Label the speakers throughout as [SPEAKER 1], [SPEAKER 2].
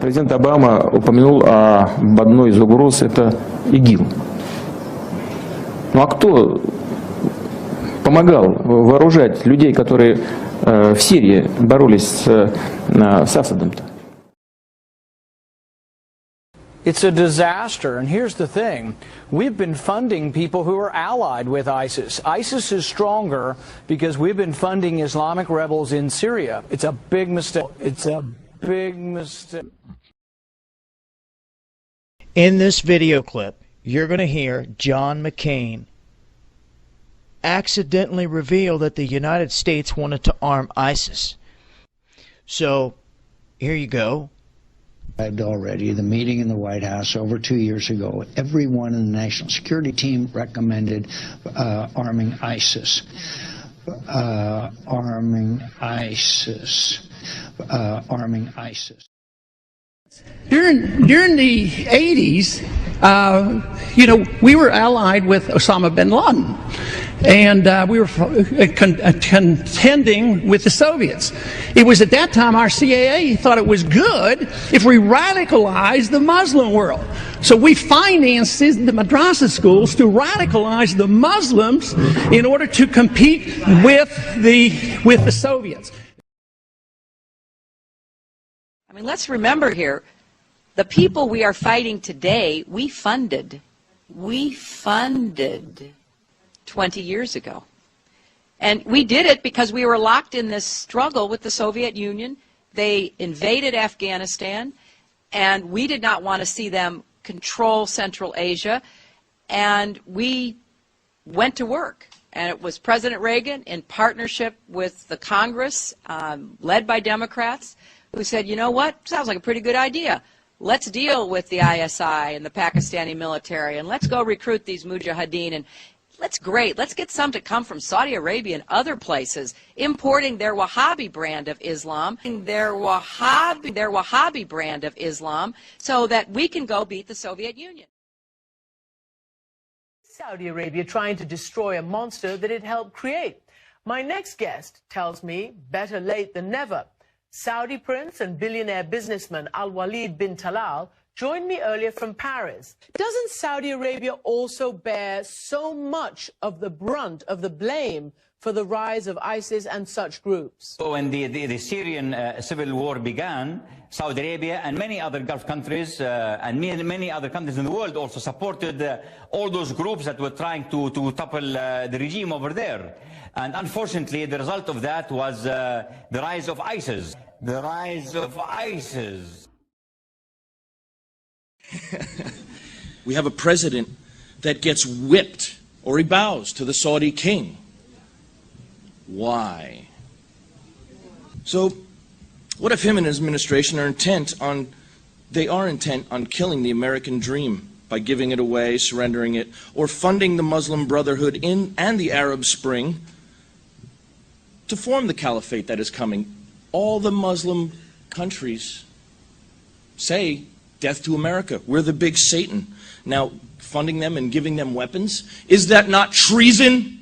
[SPEAKER 1] Президент Обама упомянул об одной из угроз – это ИГИЛ. Ну а кто помогал вооружать людей, которые в Сирии боролись с Асадом-то?
[SPEAKER 2] It's a disaster, and here's the thing. We've been funding people who are allied with ISIS. ISIS is stronger because we've been funding Islamic rebels in Syria. It's a big mistake. It's a big mistake.
[SPEAKER 3] In this video clip, you're going to hear John McCain accidentally reveal that the United States wanted to arm ISIS. So, here you go.
[SPEAKER 4] Already, the meeting in the White House over 2 years ago, everyone in the National Security Team recommended arming ISIS. Arming ISIS. Arming ISIS.
[SPEAKER 5] During the 80s, we were allied with Osama bin Laden, and we were contending with the Soviets. It was at that time our CIA thought it was good if we radicalized the Muslim world. So we financed the madrasa schools to radicalize the Muslims in order to compete with the Soviets.
[SPEAKER 6] I mean, let's remember here, the people we are fighting today, we funded 20 years ago. And we did it because we were locked in this struggle with the Soviet Union. They invaded Afghanistan, and we did not want to see them control Central Asia. And we went to work. And it was President Reagan, in partnership with the Congress, led by Democrats, who said, you know what, sounds like a pretty good idea. Let's deal with the ISI and the Pakistani military, and let's go recruit these mujahideen. And let's get some to come from Saudi Arabia and other places, importing their Wahhabi brand of Islam, so that we can go beat the Soviet Union.
[SPEAKER 7] Saudi Arabia trying to destroy a monster that it helped create. My next guest tells me better late than never. Saudi prince and billionaire businessman Al-Walid bin Talal joined me earlier from Paris. Doesn't Saudi Arabia also bear so much of the brunt of the blame for the rise of ISIS and such groups?
[SPEAKER 8] When the Syrian civil war began, Saudi Arabia and many other Gulf countries and many other countries in the world also supported all those groups that were trying to topple the regime over there. And unfortunately, the result of that was the rise of ISIS. The rise of ISIS.
[SPEAKER 9] We have a president that gets whipped or he bows to the Saudi king. Why? So, what if him and his administration are intent on killing the American dream by giving it away, surrendering it, or funding the Muslim Brotherhood and the Arab Spring to form the caliphate that is coming? All the Muslim countries say, death to America. We're the big Satan. Now, funding them and giving them weapons, is that not treason?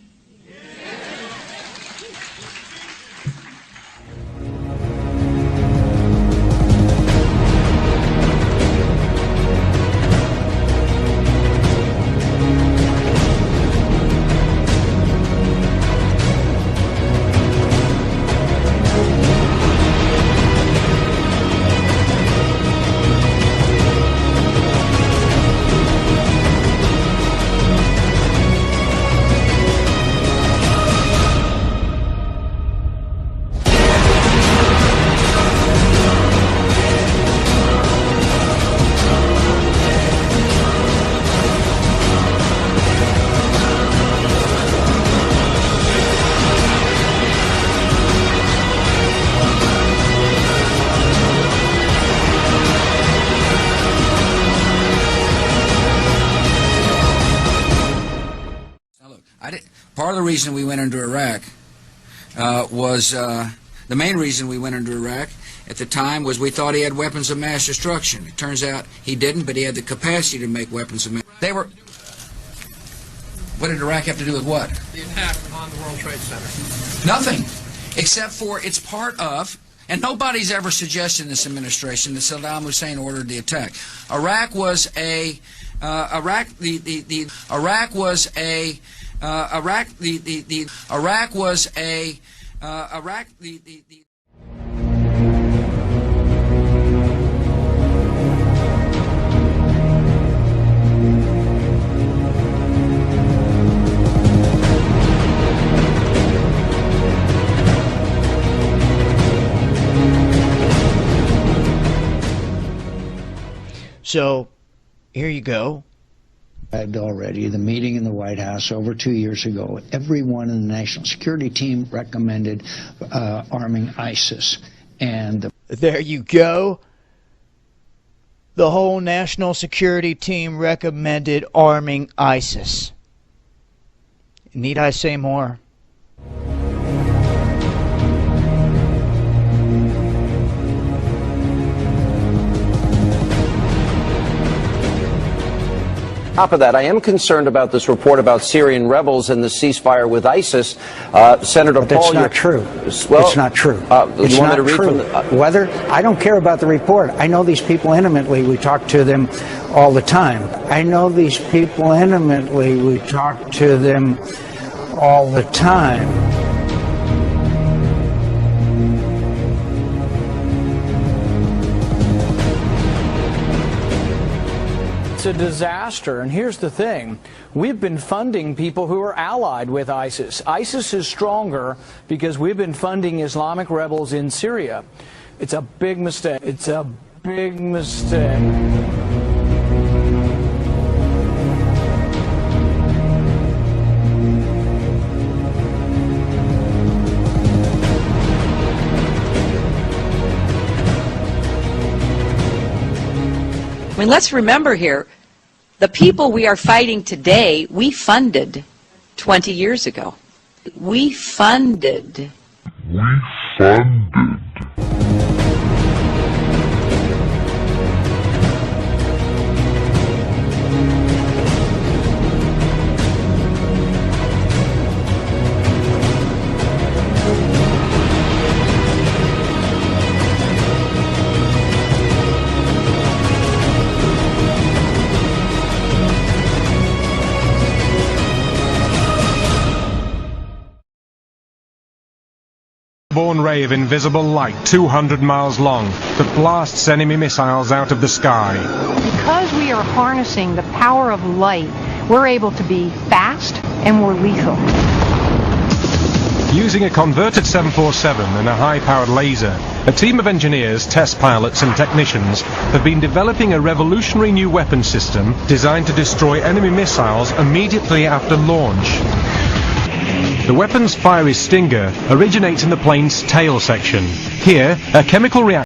[SPEAKER 10] Part of the reason we went into Iraq was the main reason we went into Iraq at the time was we thought he had weapons of mass destruction. It turns out he didn't, but he had the capacity to make weapons of mass. What did Iraq have to do with what?
[SPEAKER 11] The attack on the World Trade Center.
[SPEAKER 10] Nothing, except for it's part of And nobody's ever suggested in this administration that Saddam Hussein ordered the attack. Iraq was a
[SPEAKER 3] So, here you go.
[SPEAKER 4] Already, the meeting in the White House over 2 years ago, everyone in the National Security Team recommended arming ISIS. And
[SPEAKER 3] there you go. The whole National Security Team recommended arming ISIS. Need I say more?
[SPEAKER 11] On top of that, I am concerned about this report about Syrian rebels and the ceasefire with ISIS. Senator
[SPEAKER 4] but
[SPEAKER 11] Paul,
[SPEAKER 4] that's not true.
[SPEAKER 11] Well,
[SPEAKER 4] it's not true.
[SPEAKER 11] It's
[SPEAKER 4] not true. Whether I don't care about the report. I know these people intimately. We talk to them all the time. I know these people intimately. We talk to them all the time.
[SPEAKER 2] It's a disaster, and here's the thing. We've been funding people who are allied with ISIS. ISIS is stronger because we've been funding Islamic rebels in Syria. It's a big mistake. It's a big mistake.
[SPEAKER 6] I mean, let's remember here, the people we are fighting today, we funded 20 years ago. We funded.
[SPEAKER 12] Born ray of invisible light 200 miles long that blasts enemy missiles out of the sky.
[SPEAKER 13] Because we are harnessing the power of light, we're able to be fast and more lethal.
[SPEAKER 12] Using a converted 747 and a high-powered laser, a team of engineers, test pilots and technicians have been developing a revolutionary new weapon system designed to destroy enemy missiles immediately after launch. The weapon's fiery stinger originates in the plane's tail section. Here, a chemical reaction